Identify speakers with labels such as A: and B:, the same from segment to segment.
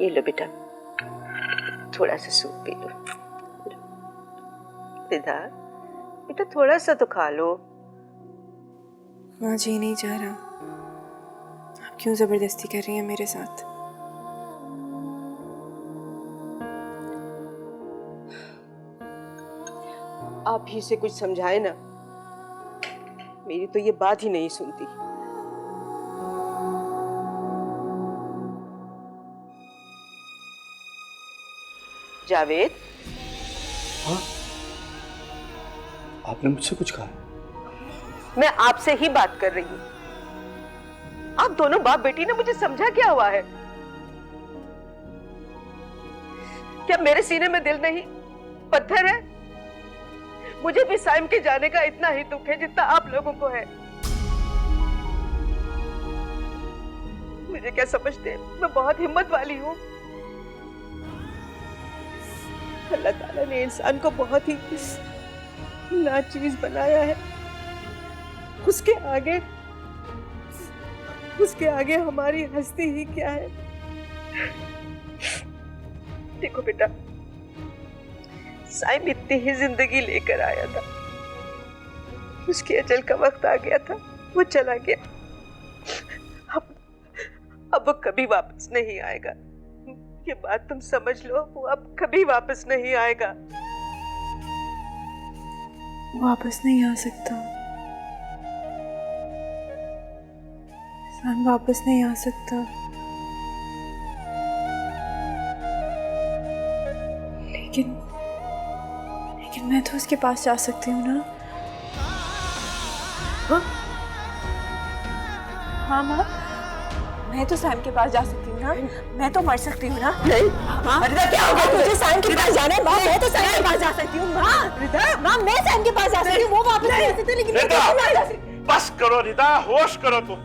A: ये लो बेटा, थोड़ा सा सूप पी लो। रिधा बेटा थोड़ा सा तो खा लो।
B: माँ जी नहीं जा रहा, आप क्यों जबरदस्ती कर रही हैं मेरे साथ?
A: आप ही से कुछ समझाए ना, मेरी तो ये बात ही नहीं सुनती। जावेद।
C: हाँ? आपने मुझसे कुछ कहा?
A: मैं आपसे ही बात कर रही हूँ। आप दोनों बाप बेटी ने मुझे समझा क्या हुआ है? क्या मेरे सीने में दिल नहीं, पत्थर है? मुझे भी साइम के जाने का इतना ही दुख है जितना आप लोगों को है। मुझे क्या समझते हैं, मैं बहुत हिम्मत वाली हूँ। अल्लाह ताला ने इंसान को बहुत ही नाचीज बनाया है। उसके आगे हमारी हस्ती ही क्या है। देखो बेटा, साइम इतनी ही जिंदगी लेकर आया था, उसकी अजल का वक्त आ गया था, वो चला गया। अब वो कभी वापस नहीं आएगा। ये बात तुम समझ लो, वो अब कभी वापस नहीं आएगा।
B: वापस नहीं आ सकता, साइम वापस नहीं आ सकता। लेकिन मैं तो उसके पास जा सकती हूँ ना? हाँ माँ, मैं तो सैम के पास जा सकती हूँ ना? मैं तो मर सकती हूँ ना?
A: नहीं
B: माँ, क्या होगा? मुझे सैम के पास जाना है माँ, मैं तो सैम के पास जा सकती हूँ माँ। रिदा, माँ मैं सैम के पास जा सकती हूँ, वो वापस नहीं आ सकते, लेकिन मैं कैसे नहीं जा सकती?
D: बस करो रिदा, होश करो तुम।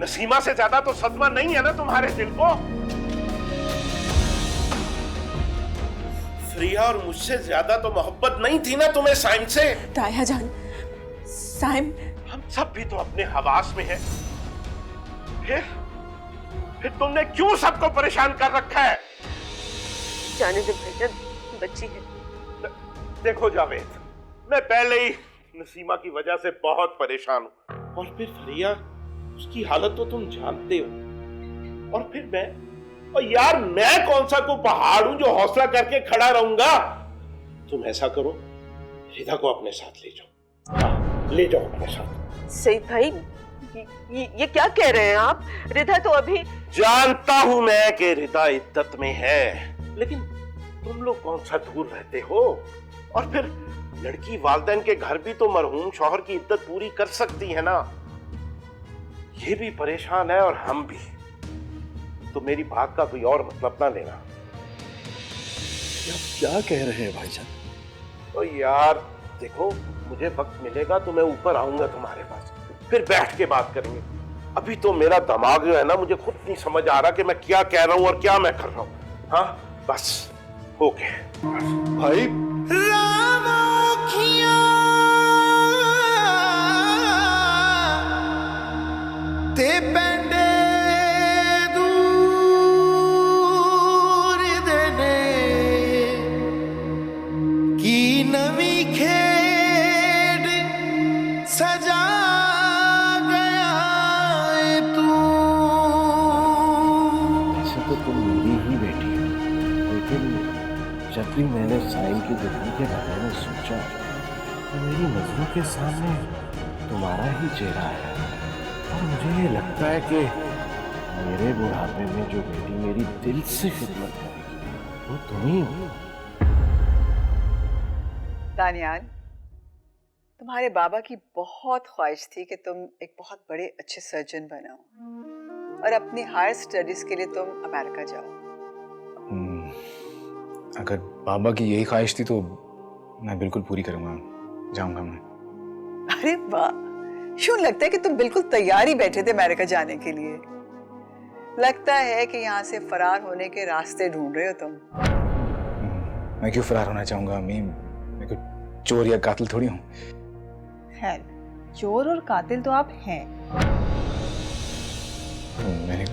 D: नसीमा से ज्यादा तो सदमा नहीं है ना तुम्हारे दिल को? फ्रिया और मुझसे ज्यादा तो मोहब्बत नहीं थी ना तुम्हें साइम से?
B: ताया जान, साइम,
D: हम सब भी तो अपने हवास में हैं। फिर तुमने क्यों सबको परेशान कर रखा है?
A: जाने दे भाईजान, बच्ची है।
D: देखो जावेद, मैं पहले ही नसीमा की वजह से बहुत परेशान हूं, और फिर फ्रिया, उसकी हालत तो तुम जानते हो। और फिर और यार मैं कौन सा को पहाड़ हूं जो हौसला करके खड़ा रहूंगा? तुम ऐसा करो, रिदा को अपने साथ ले जाओ। हाँ, ले जाओ अपने साथ।
A: सईद भाई, ये क्या कह रहे हैं आप? रिदा तो अभी...
D: जानता हूं मैं कि रिदा इद्दत में है, लेकिन तुम लोग कौन सा दूर रहते हो? और फिर लड़की वालिदैन के घर भी तो मरहूम शौहर की इद्दत पूरी कर सकती है ना। ये भी परेशान है और हम भी। तो मेरी बात का कोई और मतलब ना लेना।
C: क्या कह रहे हैं भाईजान?
D: तो यार देखो, मुझे वक्त मिलेगा तो मैं ऊपर आऊंगा तुम्हारे पास, फिर बैठ के बात करेंगे। अभी तो मेरा दिमाग जो है ना, मुझे खुद नहीं समझ आ रहा कि मैं क्या कह रहा हूं और क्या मैं कर रहा हूं। हाँ बस हो गया
C: भाई।
D: जब भी मैंने साइम की दुल्हन के बारे में सोचा तो मेरी नजरों के सामने तुम्हारा ही चेहरा है, और मुझे ये लगता है कि मेरे बुढ़ापे में जो बेटी मेरी दिल से खिदमत करेगी वो तुम ही हो।
E: दानियाल, तुम्हारे बाबा की बहुत ख्वाहिश थी कि तुम एक बहुत बड़े अच्छे सर्जन बनो और अपनी हायर स्टडीज के लिए तुम अमेरिका जाओ।
F: अगर बाबा की यही ख्वाहिश थी तो मैं बिल्कुल पूरी करूंगा, जाऊंगा मैं।
E: अरे वाह, यूं लगता है कि तुम बिल्कुल तैयार ही बैठे थे अमेरिका जाने के लिए। लगता है कि यहाँ से फरार होने के रास्ते ढूंढ रहे हो तुम।
F: मैं क्यों फरार होना चाहूंगा अम्मी? मैं कोई चोर या कातिल थोड़ी हूँ।
E: खैर, चोर और कातिल तो आप हैं।
F: मैंने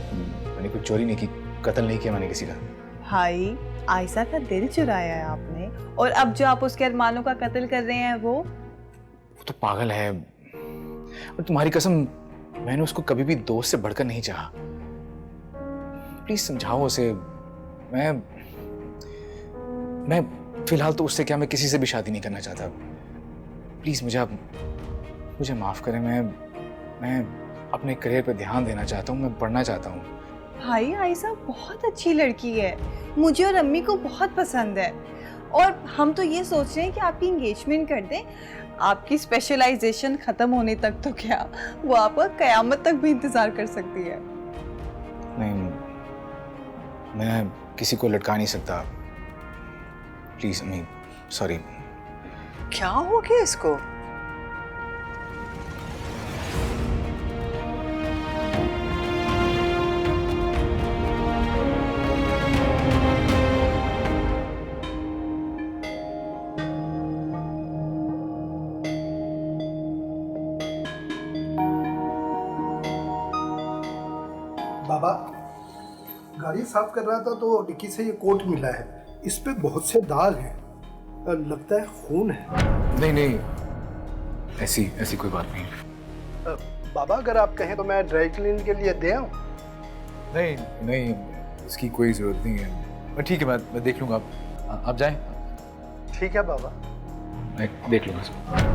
F: कोई चोरी नहीं की, कत्ल नहीं किया मैंने किसी का।
E: भाई, आयशा का दिल चुराया है आपने, और अब जो आप उसके अरमानों का कत्ल कर रहे हैं वो
F: तो पागल है। और तुम्हारी कसम, मैंने उसको कभी भी दोस्त से बढ़कर नहीं चाहा। प्लीज समझाओ उसे। मैं फिलहाल तो उससे क्या, मैं किसी से भी शादी नहीं करना चाहता। प्लीज मुझे माफ करें। मैं अपने करियर पे ध्यान देना चाहता हूँ, मैं पढ़ना चाहता हूँ।
E: भाई, आयशा बहुत अच्छी लड़की है, मुझे और अम्मी को बहुत पसंद है, और हम तो ये सोच रहे हैं कि आपकी एंगेजमेंट कर दें। आपकी स्पेशलाइजेशन खत्म होने तक तो क्या, वो आपका कयामत तक भी इंतजार कर सकती है।
F: नहीं, मैं किसी को लटका नहीं सकता। प्लीज अम्मी, सॉरी।
E: क्या हो गया इसको?
C: बाबा, गाड़ी साफ कर रहा था तो डिक्की से ये कोट मिला है। इस पे बहुत से दाग हैं, लगता है खून है।
F: नहीं, ऐसी कोई बात नहीं।
C: बाबा, अगर आप कहें तो मैं ड्राई क्लीन के लिए दे आऊं?
F: नहीं, इसकी कोई जरूरत नहीं है। ठीक है, मैं देख लूंगा। आप जाएं।
C: ठीक है बाबा।
F: मैं देख लूंगा इसको।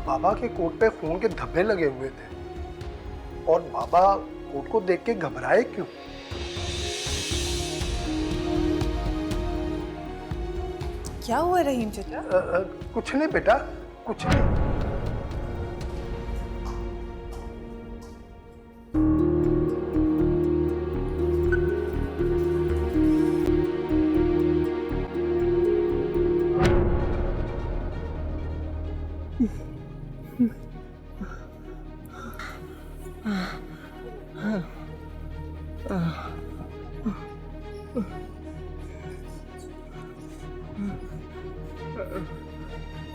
C: बाबा के कोट पे खून के धब्बे लगे हुए थे, और बाबा कोट को देख के घबराए क्यों?
E: क्या हुआ रहीम चाचा?
C: कुछ नहीं बेटा, कुछ नहीं।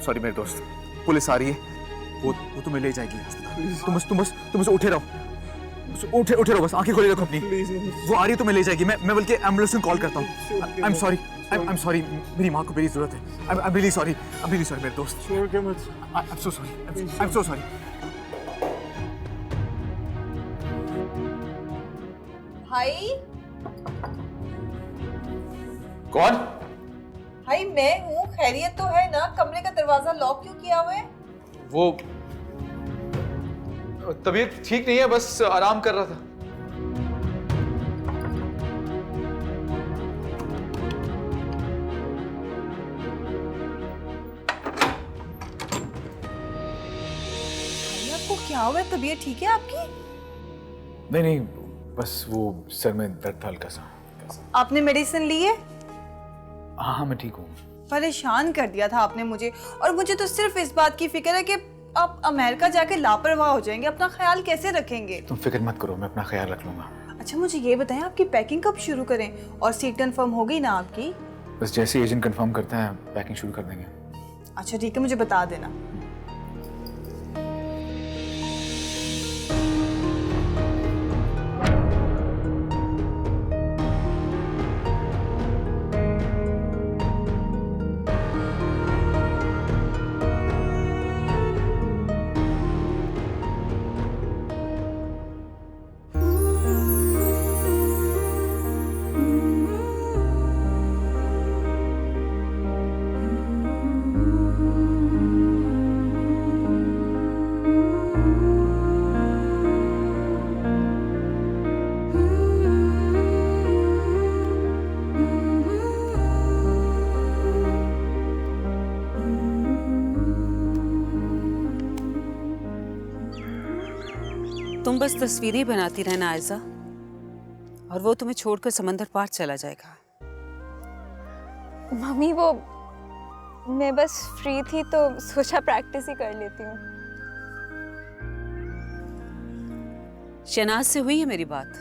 F: सॉरी मेरे दोस्त, पुलिस आ रही है। वो तुम्हें ले जाएगी अस्पताल। तुम बस उठे रहो। उठे रहो, बस आंखें खोले रखो अपनी। वो आ रही है, तुम्हें ले जाएगी। मैं बल्कि एम्बुलेंस को कॉल करता हूँ। आई एम सॉरी, मेरी माँ को मेरी जरूरत है। आई एम रियली सॉरी मेरे दोस्त। I am so sorry.
E: भाई,
F: कौन?
E: भाई मैं हूँ, खैरियत तो है ना? कमरे का दरवाजा लॉक क्यों किया हुआ है?
F: वो तबीयत ठीक नहीं है, बस आराम कर रहा था।
E: भाई, आपको क्या हुआ है? तबीयत ठीक है आपकी?
F: नहीं, बस वो सर में दर्द था हल्का सा।
E: आपने मेडिसिन ली है?
F: हाँ, मैं ठीक हूँ।
E: परेशान कर दिया था आपने मुझे, और मुझे तो सिर्फ इस बात की फिक्र है कि आप अमेरिका जाके लापरवाह हो जाएंगे। अपना ख्याल कैसे रखेंगे?
F: तुम फिक्र मत करो, मैं अपना ख्याल रख लूंगा।
E: अच्छा, मुझे ये बताएं, आपकी पैकिंग कब शुरू करें? और सीट कंफर्म हो गई ना आपकी?
F: बस जैसे एजेंट कंफर्म करता है पैकिंग शुरू कर देंगे।
E: अच्छा ठीक है, मुझे बता देना।
G: तुम बस तस्वीरें बनाती रहना आयशा, और वो तुम्हें छोड़कर समंदर पार चला जाएगा।
B: मम्मी, वो मैं बस फ्री थी तो सोचा प्रैक्टिस ही कर लेती हूँ।
G: शनाज से हुई है मेरी बात।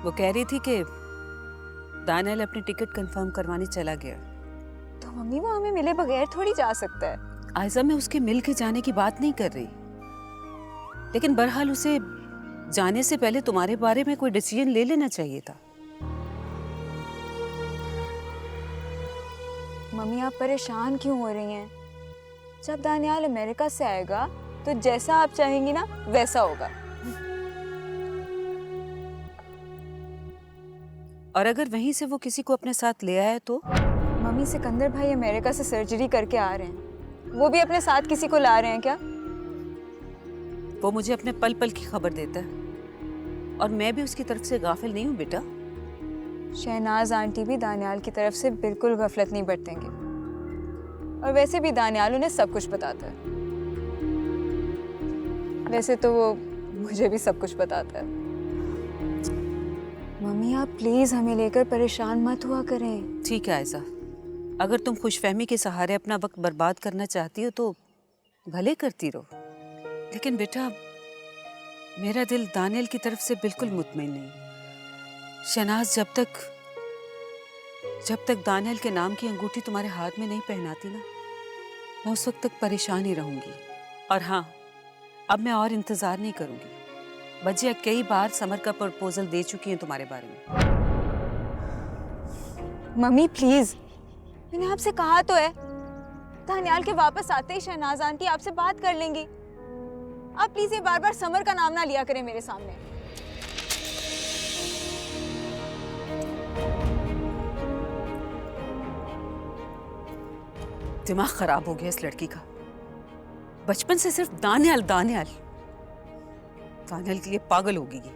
G: वो कह रही थी कि दानियल अपनी टिकट कंफर्म करवाने चला गया।
B: तो मम्मी, वो हमें मिले बगैर थोड़ी जा सकता है।
G: आयजा मैं उसके मिल के जाने की बात नहीं कर रही, लेकिन बहरहाल उसे जाने से पहले तुम्हारे बारे में कोई डिसीजन ले लेना चाहिए था।
H: मम्मी आप परेशान क्यों हो रही हैं? जब दानियाल अमेरिका से आएगा तो जैसा आप चाहेंगी ना वैसा होगा।
G: और अगर वहीं से वो किसी को अपने साथ ले आया तो?
H: मम्मी सिकंदर भाई अमेरिका से सर्जरी करके आ रहे हैं, वो भी अपने साथ किसी को ला रहे हैं क्या?
G: वो मुझे अपने पल पल की खबर देता है और मैं भी उसकी तरफ से गाफिल नहीं हूँ बेटा।
H: शहनाज आंटी भी दानियाल की तरफ से बिल्कुल गफलत नहीं बरतेंगे, और वैसे भी दानियाल उन्हें सब कुछ बताता है। वैसे तो वो मुझे भी सब कुछ बताता है। मम्मी आप प्लीज हमें लेकर परेशान मत हुआ करें।
G: ठीक है आयजा, अगर तुम खुशफहमी के सहारे अपना वक्त बर्बाद करना चाहती हो तो भले करती रहो, लेकिन बेटा मेरा दिल दानियल की तरफ से बिल्कुल मुतमईन नहीं। शहनाज जब तक दानियल के नाम की अंगूठी तुम्हारे हाथ में नहीं पहनाती ना, मैं उस वक्त तक परेशान ही रहूंगी। और हाँ, अब मैं और इंतजार नहीं करूंगी। बजिया कई बार समर का प्रपोजल दे चुकी हैं तुम्हारे बारे में।
H: मम्मी प्लीज, मैंने आपसे कहा तो है, दानियाल के वापस आते ही शहनाज आंटी आपसे बात कर लेंगी। आप प्लीज ये बार बार समर का नाम ना लिया करें मेरे सामने।
G: दिमाग खराब हो गया इस लड़की का। बचपन से सिर्फ दानियाल दानियाल दानियाल के लिए पागल होगी ये।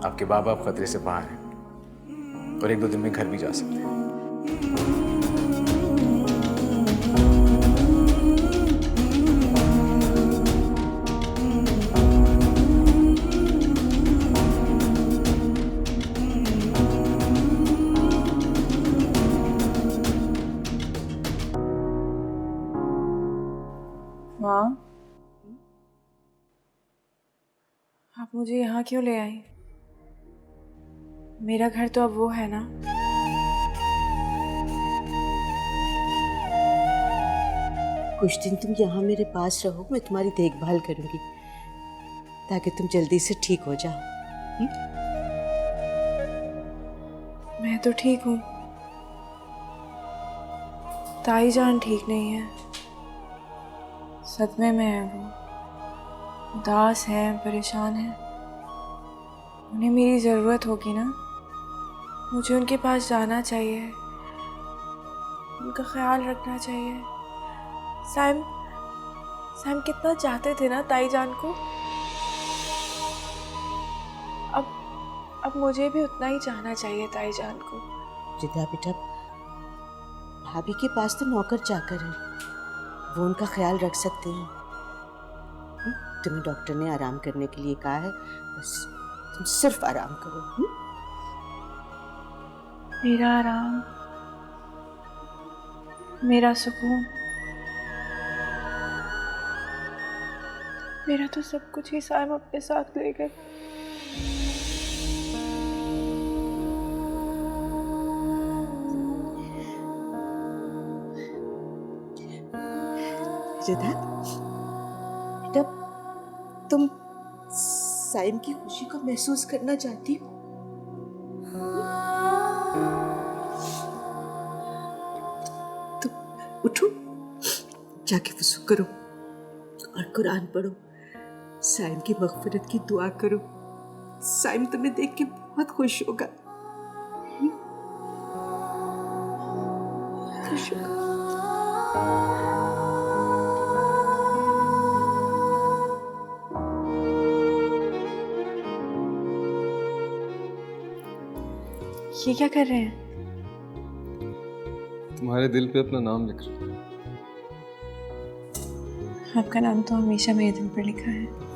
F: आपके बाबा अब खतरे से बाहर हैं और 1-2 दिन में घर भी जा सकते हैं।
I: माँ, आप मुझे यहाँ क्यों ले आई? मेरा घर तो अब वो है ना।
A: कुछ दिन तुम यहाँ मेरे पास रहो, मैं तुम्हारी देखभाल करूंगी ताकि तुम जल्दी से ठीक हो जाओ।
I: मैं तो ठीक हूँ, ताई जान ठीक नहीं है, सदमे में है वो, उदास है, परेशान है। उन्हें मेरी ज़रूरत होगी ना, मुझे उनके पास जाना चाहिए, उनका ख्याल रखना चाहिए। सैम कितना चाहते थे ना ताई जान को, अब मुझे भी उतना ही चाहना चाहिए ताई जान को।
A: रिदा बेटा, भाभी के पास तो नौकर चाकर है, वो उनका ख्याल रख सकते हैं। तुम्हें डॉक्टर ने आराम करने के लिए कहा है, बस तुम सिर्फ आराम करो।
I: मेरा आराम, मेरा सुकून, मेरा तो सब कुछ ही साइम अपने साथ ले गए।
A: रिदा, बेटा, तुम साइम की खुशी को महसूस करना चाहती हो? तो उठो, जाके वुज़ू करो और कुरान पढ़ो, साइम की मग़फ़िरत की दुआ करो। साइम तुम्हें देख के बहुत खुश होगा। खुश होगा।
I: ये क्या कर रहे हैं?
J: तुम्हारे दिल पे अपना नाम लिख रहा हूं।
I: आपका नाम तो हमेशा मेरे दिल पर लिखा है।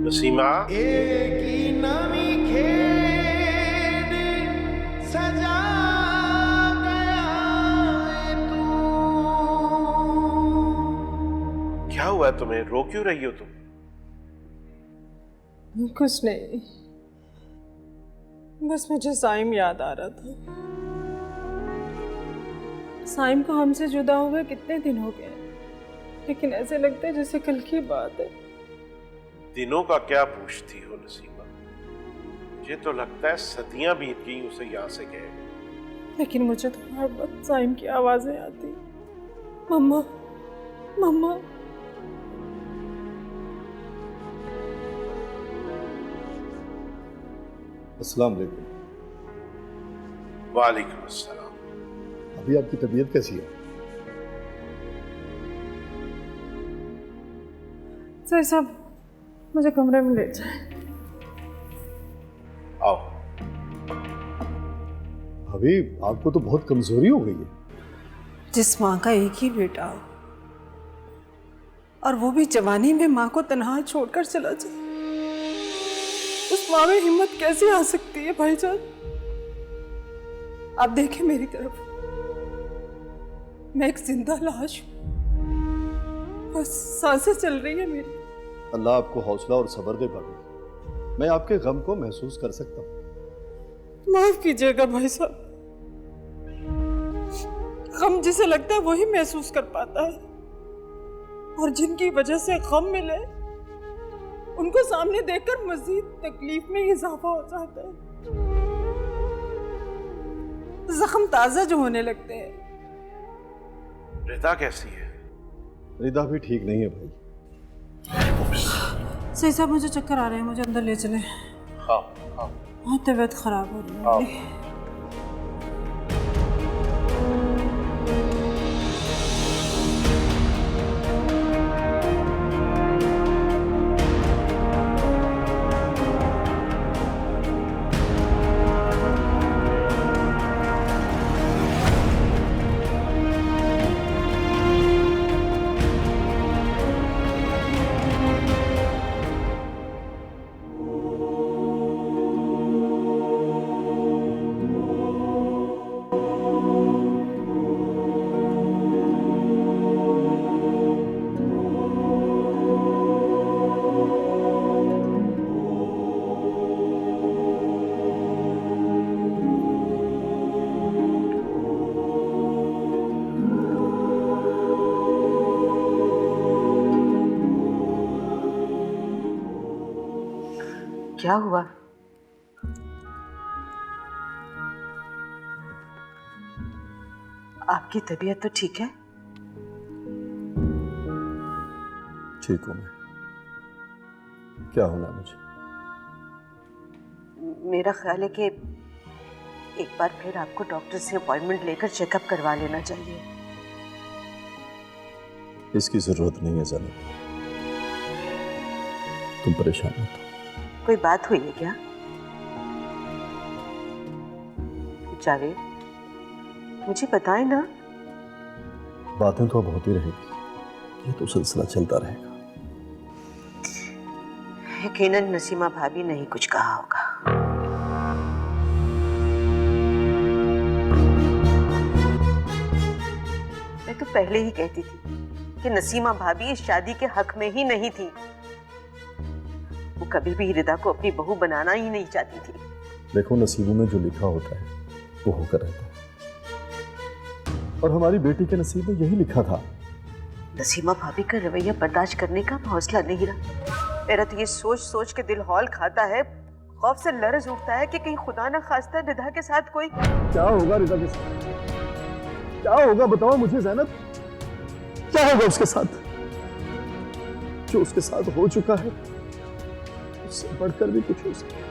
D: नसीमा, क्या हुआ तुम्हें? रो क्यों रही हो तुम?
E: कुछ नहीं, बस मुझे साइम याद आ रहा था। साइम को हमसे जुदा हुए कितने दिन हो गए, लेकिन ऐसे लगता है जैसे कल की बात है।
D: दिनों का क्या पूछती हो नसीमा, मुझे तो लगता है सदियां बीत गई उसे यहाँ से गए।
E: लेकिन मुझे तो हर वक्त साइम की आवाजें आती, मम्मा मम्मा।
K: अस्सलाम वालेकुम।
D: वालेकुम अस्सलाम।
K: अभी आपकी तबीयत कैसी है?
E: सर साहब, मुझे कमरे में ले जाए।
D: आओ।
K: अभी आपको तो बहुत कमजोरी हो गई है।
E: जिस माँ का एक ही बेटा हो और वो भी जवानी में माँ को तन्हा छोड़कर चला जाए, उस माँ में हिम्मत कैसे आ सकती है भाईजान? आप देखें मेरी तरफ, मैं एक जिंदा लाश हूं, बस सांसें चल रही है मेरी।
K: अल्लाह आपको हौसला और सब्र दे भाभी। मैं आपके गम को महसूस कर सकता हूँ।
E: माफ कीजिएगा भाई साहब, गम जिसे लगता है वही महसूस कर पाता है, और जिनकी वजह से गम मिले उनको सामने देखकर मजीद तकलीफ में इजाफा हो जाता है। जख्म ताजा जो होने लगते हैं।
D: रिदा कैसी है?
K: रिदा भी ठीक नहीं है भाई।
E: सही साहब, मुझे चक्कर आ रहे हैं, मुझे अंदर ले चले।
D: हाँ हाँ,
E: बहुत तबीयत खराब हो रही है।
A: क्या हुआ? आपकी तबीयत तो ठीक है?
K: ठीक हूं मैं। क्या होना है मुझे?
A: मेरा ख्याल है कि एक बार फिर आपको डॉक्टर से अपॉइंटमेंट लेकर चेकअप करवा लेना चाहिए।
K: इसकी जरूरत नहीं है ज़ैनब, तुम परेशान मत हो।
A: कोई बात हुई है क्या जावेद? मुझे बताएं ना।
K: बातें तो अब होती रहेगी, ये तो सिलसिला चलता रहेगा।
A: यकीनन नसीमा भाभी ने ही कुछ कहा होगा। मैं तो पहले ही कहती थी कि नसीमा भाभी इस शादी के हक में ही नहीं थी। वो कभी भी रिदा को अपनी बहू बनाना ही नहीं चाहती थी।
K: देखो, नसीबों में जो लिखा होता है वो होकर रहता है, और हमारी बेटी के नसीब में यही लिखा था।
A: नसीमा भाभी का रवैया बर्दाश्त करने का हौसला नहीं रहा। मेरा तो ये सोच सोच के दिल हौल खाता है, खौफ से लर्ज उठता है कि कहीं खुदा ना खास्ता रिदा के साथ कोई।
K: क्या होगा रिदा के साथ? क्या होगा बताओ मुझे ज़ैनब, क्या होगा उसके साथ? जो उसके साथ हो चुका है उससे बढ़कर भी कुछ हो सकता है।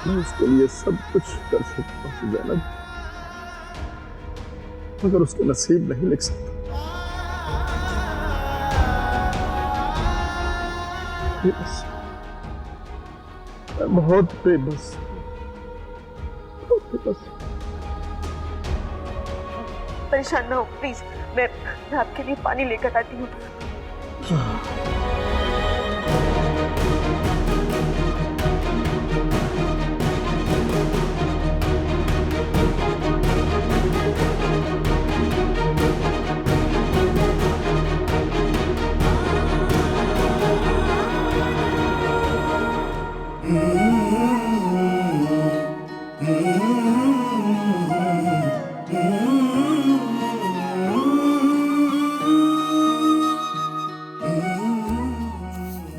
K: मैं उसके लिए सब कुछ कर सकता हूँ ज़ैनब, मगर उसके नसीब नहीं लिख सकता। बेबस, मैं बहुत बेबस, बहुत बेबस।
A: परेशान ना हो प्लीज, मैं आपके लिए पानी लेकर आती हूँ।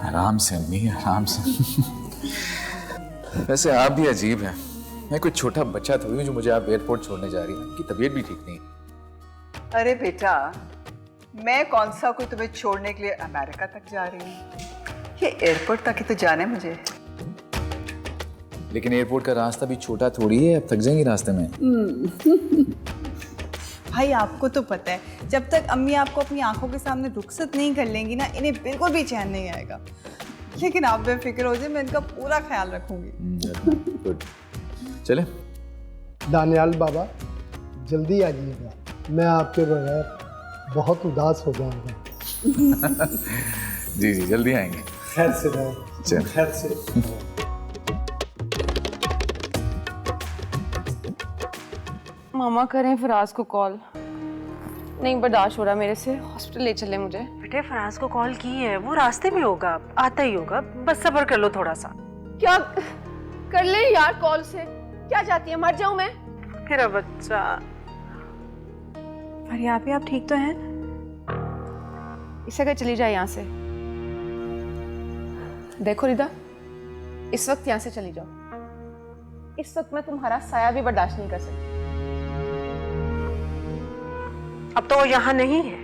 F: आराम से अम्मी, आराम से। वैसे आप भी अजीब हैं। मैं कोई छोटा बच्चा थोड़ी हूँ जो मुझे आप एयरपोर्ट छोड़ने जा रही हैं। आपकी तबीयत भी ठीक नहीं।
E: अरे बेटा, मैं कौन सा कोई तुम्हें छोड़ने के लिए अमेरिका तक जा रही हूँ? ये एयरपोर्ट तक ही तो जाना है मुझे।
F: लेकिन एयरपोर्ट का रास्ता भी छोटा थोड़ी है, अब थक जाएंगी रास्ते में।
E: भाई आपको तो पता है, जब तक अम्मी आपको अपनी आंखों के सामने रुखसत नहीं कर लेंगी ना, इन्हें बिल्कुल भी चैन नहीं आएगा। लेकिन आप बेफिक्र हो जाए, मैं इनका पूरा ख्याल रखूंगी।
F: चले
C: दानियाल बाबा, जल्दी आ जाइएगा, मैं आपके बगैर बहुत उदास हो जाऊंगा।
F: जी जी, जल्दी आएंगे।
C: खैर से रहो, खैर से।
I: मामा करें फराज को कॉल। नहीं बर्दाश्त हो रहा मेरे से, हॉस्पिटल ले चले मुझे।
A: बेटे फराज को कॉल की है, वो रास्ते में होगा, आता ही होगा, बस सब्र कर लो थोड़ा सा।
I: क्या कर ले यार कॉल से, क्या चाहती है, मर जाऊं मैं?
A: मेरा बच्चा।
I: फरिया आप ठीक तो हैं? इसे अगर चली जाए यहाँ से। देखो रिदा, इस वक्त यहाँ से चली जाओ। इस वक्त मैं तुम्हारा साया भी बर्दाश्त नहीं कर सकती।
A: अब तो वो यहाँ नहीं है,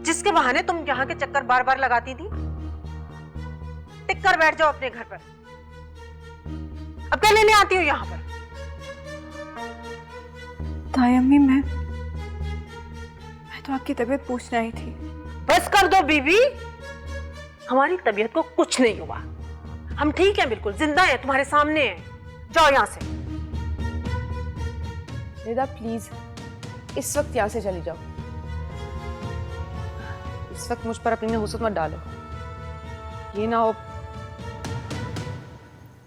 A: जिसके बहाने तुम यहाँ के चक्कर बार बार लगाती थी। टिक कर बैठ जाओ अपने घर पर। अब क्या लेने आती हो यहाँ पर?
I: ताई अम्मी, मैं तो आपकी तबीयत पूछने आई थी।
A: बस कर दो बीबी, हमारी तबीयत को कुछ नहीं हुआ, हम ठीक हैं, बिल्कुल जिंदा हैं, तुम्हारे सामने हैं। जाओ यहाँ से।
I: रिदा प्लीज इस वक्त यहाँ से चली जाओ। इस वक्त मुझ पर अपनी नहुसत मत डालो, ये ना हो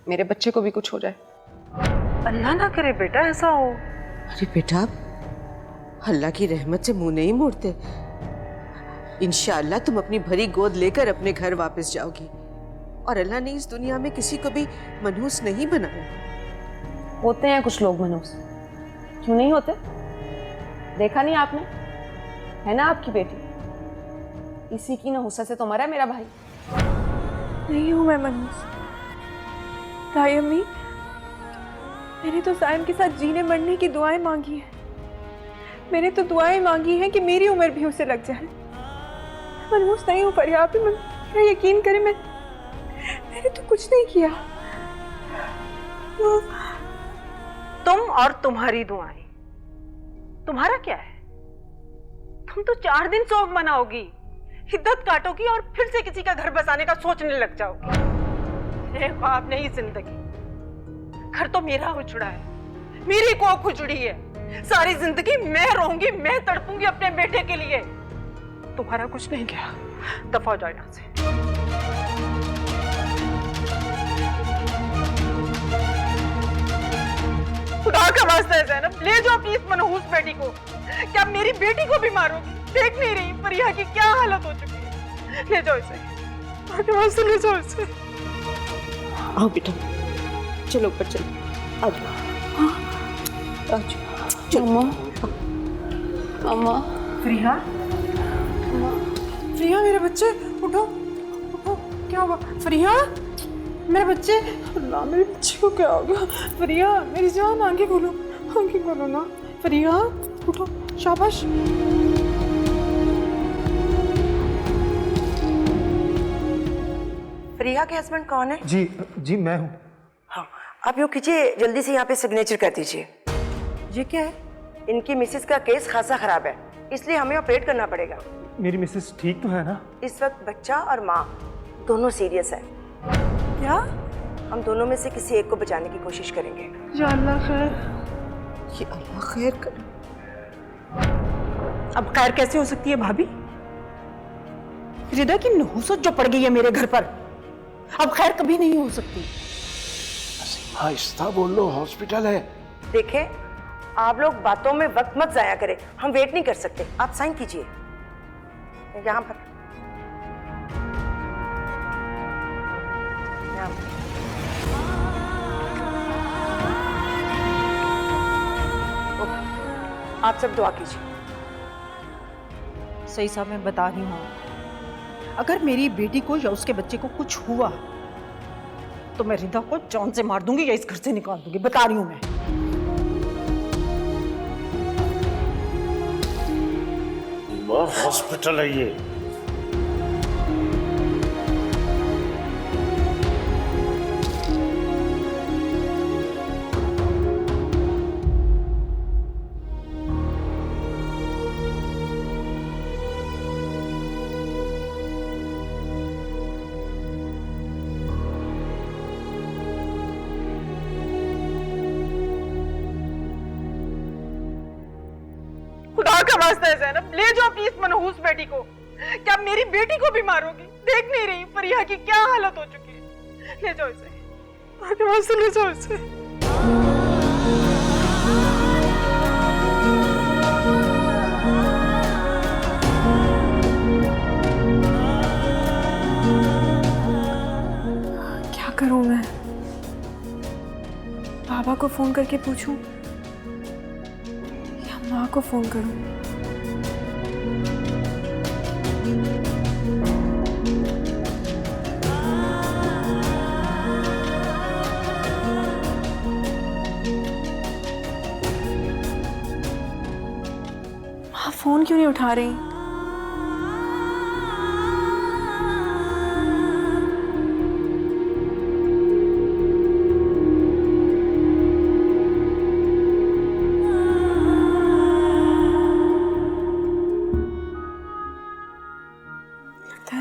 I: मेरे बच्चे को भी कुछ हो जाए।
A: अल्लाह ना करे बेटा ऐसा हो। अरे बेटा, अल्लाह की रहमत से मुंह नहीं मोड़ते। इंशाअल्लाह तुम अपनी भरी गोद लेकर अपने घर वापस जाओगी, और अल्लाह ने इस दुनिया में किसी को भी मनहूस नहीं बनाया।
I: होते हैं कुछ लोग मनहूस, क्यों नहीं होते? देखा नहीं आपने, है ना आपकी बेटी, इसी की नहुसत से तो मरा मेरा भाई। नहीं हूं मैं मनहूस ताई अम्मी, मैंने तो साइम के साथ जीने मरने की दुआएं मांगी है।
E: मैंने तो दुआएं मांगी हैं कि मेरी उम्र भी उसे लग जाए। मनहूस नहीं हूँ फरिया, आप मेरा यकीन करें, मैंने तो कुछ नहीं किया।
A: तुम और तुम्हारी दुआएं, तुम्हारा क्या है? तुम तो 4 दिन शोक मनाओगी, हिद्दत काटोगी और फिर से किसी का घर बसाने का सोचने लग जाओगी। ये ख्वाब नहीं जिंदगी। घर तो मेरा उजड़ा है, मेरी कोख उजड़ी है। सारी जिंदगी मैं रहूंगी, मैं तड़पूंगी अपने बेटे के लिए। तुम्हारा कुछ नहीं गया, दफा हो जाओ यहां से। खुदा का वास्ता है ज़ैनब, ले जाओ प्लीज मनहूस बेटी को। क्या मेरी बेटी को भी मारोगी? देख नहीं रही फरिया की क्या हालत हो चुकी है। ले जाओ इसे, खुदा के वास्ते ले जाओ इसे। आओ बेटा, चलो ऊपर चलो। आ जाओ, आ जाओ।
I: अम्मा, अम्मा,
A: फरिया, फरिया मेरे बच्चे, उठो उठो। क्या हुआ फरिया? मेरे बच्चे, अल्लाह मेरे बच्चे को क्या हो गया? फरिया मेरी जान, आंखें खोलो ना। फरिया उठो, शाबाश।
L: फरिया के हस्बैंड कौन है?
C: जी मैं हूँ।
L: हाँ, आप यूँ कीजिए, जल्दी से यहाँ पे सिग्नेचर कर दीजिए।
A: ये क्या है?
L: इनकी मिसेस का केस खासा खराब है, इसलिए हमें ऑपरेट करना पड़ेगा।
C: मेरी मिसेस ठीक तो है ना?
L: इस वक्त बच्चा और माँ दोनों सीरियस है।
A: क्या?
L: हम दोनों में से किसी एक को बचाने की कोशिश करेंगे।
A: या अल्लाह खैर, ये अल्लाह खैर करे। अब खैर कैसे हो सकती है भाभी? हृदय की नहुसत जो पड़ गई है मेरे घर पर, अब खैर कभी नहीं हो सकती।
D: आहिस्ता बोल लो, हॉस्पिटल है।
L: देखें, आप लोग बातों में वक्त मत जाया करें, हम वेट नहीं कर सकते। आप साइन कीजिए यहाँ पर। आप सब दुआ कीजिए।
A: सही साहब, मैं बता रही हूँ, अगर मेरी बेटी को या उसके बच्चे को कुछ हुआ तो मैं रिदा को जान से मार दूंगी या इस घर से निकाल दूंगी। बता रही हूँ मैं।
D: हॉस्पिटल है ये।
A: खुदा का वास्ता है ज़ैनब, ले जाओ प्लीज मनहूस बेटी को। क्या मेरी बेटी को भी मारोगी? देख नहीं रही फरिया की क्या हालत हो चुकी है। ले जाओ इसे, खुदा के वास्ते ले जाओ इसे।
I: क्या करूं मैं? बाबा को फोन करके पूछूं या माँ को फोन करूं? माँ फोन क्यों नहीं उठा रही?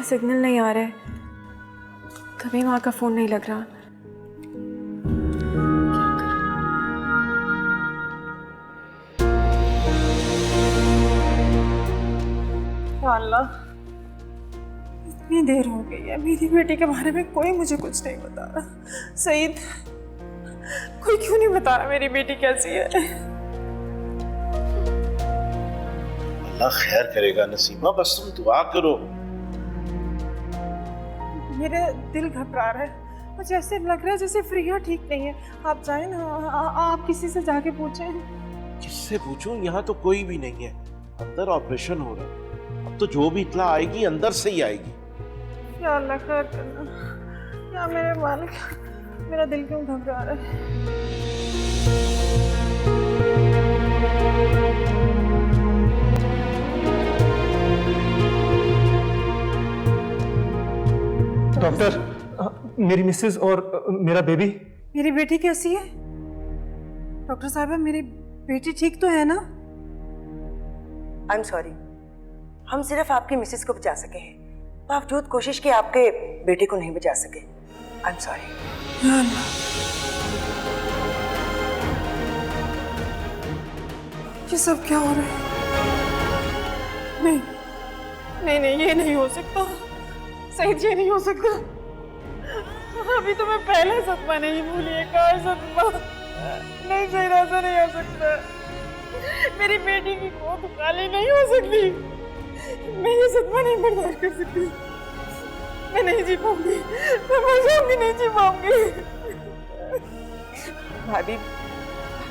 I: सिग्नल नहीं आ रहा है, तभी माँ का फोन नहीं लग रहा।
A: या अल्लाह, इतनी देर हो गई है, मेरी बेटी के बारे में कोई मुझे कुछ नहीं बता रहा। सईद, कोई क्यों नहीं बता रहा मेरी बेटी कैसी है?
D: अल्लाह खैर करेगा नसीमा, बस तुम दुआ करो।
A: मेरा दिल घबरा रहा है, मुझे ऐसे लग रहा है जैसे फरिया ठीक नहीं है। आप जाए ना, आप किसी से जाके पूछें।
D: किससे पूछूं? यहाँ तो कोई भी नहीं है, अंदर ऑपरेशन हो रहा है। अब तो जो भी इत्तला आएगी अंदर से ही आएगी।
A: या अल्लाह खैर करना, या मेरे मालिक, मेरा दिल क्यों घबरा रहा है?
K: डॉक्टर, मेरी मिसेस और मेरा बेबी।
E: मेरी बेटी कैसी है डॉक्टर साहब? मेरी बेटी ठीक तो है ना?
L: आई एम सॉरी, हम सिर्फ आपकी मिसेस को बचा सके हैं, बावजूद कोशिश के आपके बेटे को नहीं बचा सके। I am sorry.
E: ये सब क्या हो रहा है? नहीं नहीं नहीं, ये नहीं हो सकता सईद, ये नहीं हो सकता। अभी तो मैं पहला सदमा नहीं भूली, एक और सदमा। नहीं सईद, ऐसा नहीं हो सकता। मेरी बेटी की गोद खाली नहीं हो सकती। मैं ये सदमा नहीं बर्दाश्त कर सकती। मैं नहीं जी पाऊंगी, मैं मर जाऊंगी, नहीं जी पाऊंगी। भाभी,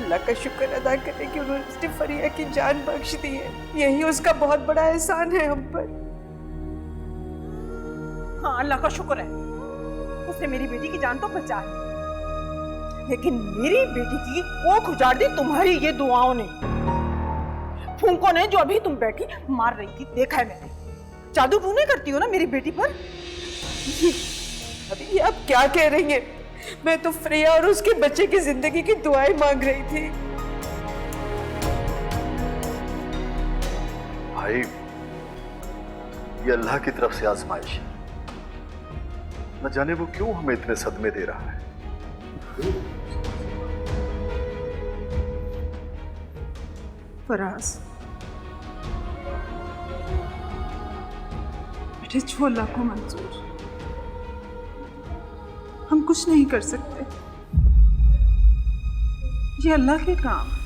E: अल्लाह का शुक्र अदा करें कि उन्होंने फरिया की जान बख्श दी है। यही उसका बहुत बड़ा एहसान है हम पर। हाँ, अल्लाह का शुक्र है, उसने मेरी बेटी की जान तो बचा ली, लेकिन मेरी बेटी की कोख उजाड़ दी तुम्हारी ये दुआओं ने, फूंकों ने, जो अभी तुम बैठी मार रही थी। देखा है मैंने। जादू टूने करती हो ना मेरी बेटी पर। अभी ये आप क्या कह रही हैं? मैं तो फ्रेया और उसके बच्चे की जिंदगी की दुआएं मांग रही थी।
K: भाई, ये अल्लाह की तरफ से आजमाइश है, न जाने वो क्यों हमें इतने सदमे दे रहा है।
E: फराज, बेटे, जो अल्लाह को मंजूर, हम कुछ नहीं कर सकते। ये अल्लाह के काम।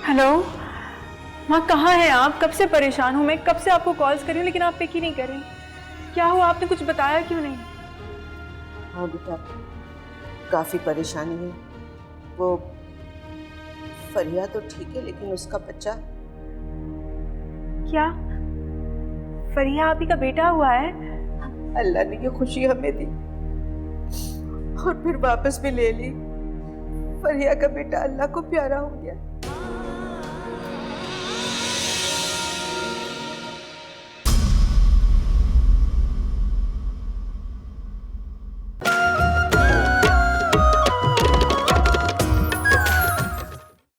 I: हेलो माँ, कहाँ हैं आप? कब से परेशान हूँ मैं, कब से आपको कॉल्स कर रही हूँ लेकिन आप पिक ही नहीं कर रही। क्या हुआ? आपने कुछ बताया क्यों नहीं?
A: हाँ बेटा, काफ़ी परेशानी है। वो फरिया तो ठीक है, लेकिन उसका बच्चा।
I: क्या फरिया आप ही का बेटा हुआ है?
E: अल्लाह ने ये खुशी हमें दी और फिर वापस भी ले ली। फरिया का बेटा अल्लाह को प्यारा हो गया।